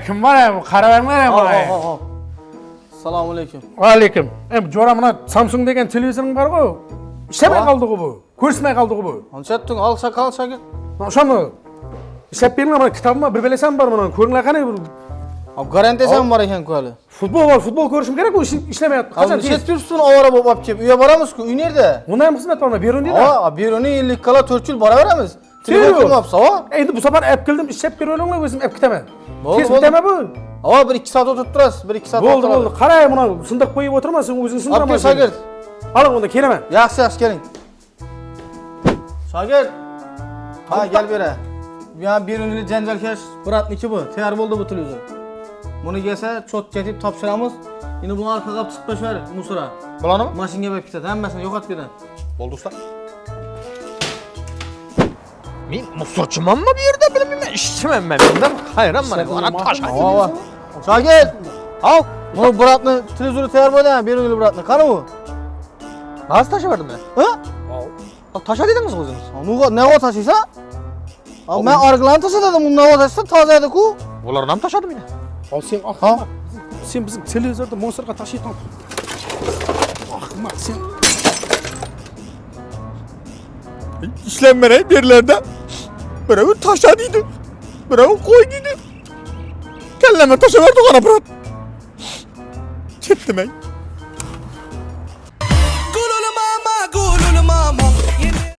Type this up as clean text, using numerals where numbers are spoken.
Kim var ya? Karavanlar ya buraya. Assalomu alaykum. Aleyküm. Jora buna Samsung degan televizorun var go. İşlemey kaldı bu. Ko'rsatmay kaldı bu. Ançatding, al shagir. O'shani ishlab berma, mana kitobim bir bilasan bor mana. Ko'ringlar qani bir Garantiyasi ham bor ekan-ku hali. futbol ko'rishim kerak, u ishlamayapti. Qachon chet tursin ovora bo'lib olib kelib, uyga boramiz-ku. Uy nerda? Bunday ham xizmat bormi? Berun deydi. Ha, beruni yillik kala 4 yil boraveramiz. Telefon qilmabsiz, ha? Endi bu safar app qildim, ishlab beravering, o'zim app kitaman. Bo'ldi, Kes bitama bu. Ha, 1-2 soat o'tirib turasiz, 1-2 soat. Bo'ldi. Qarang, buni sindiq qo'yib o'tirmasin, o'zing sindiraman. Olib kel, shogird. Oling, unda kelaman. Yaxshi, keling. Shogird. Ha, gel bera. Ya beruni janjalkash bratniki bu. Tayyor bo'ldi bu televizor. Buni kelsa, chot ketib topshiramiz. Endi bu orqaga chiqib tashlar, musora. Bularni Mashinaga berib ketadi, hammasini yo'qotib beradi. bo'ldi usta. Men musorchimanmi bu yerda bilmayman, ishchiman men. Mendan hayron mana bu ana tosh. Ha. Shogird. Al. Bu bratni televizori tayyor bo'ldi, beruni bratni. Qani u? Nasıl tashlaverdim men? Ha? Tasha dedingiz o'zingiz. Ne o taşıysa? Ama ben argılan taşıdım, bunu ne o taşısa tazeydi-ku. Ularni ham tashladim men. Al sen ahmak. Sen bizim televizorda monsterga tashiysan. Ahmak sen. İşlenmene yerlerde biravi tasha deydi, biravi qo'y deydi. Kallama tashaverdi qana birat. Ketdim men.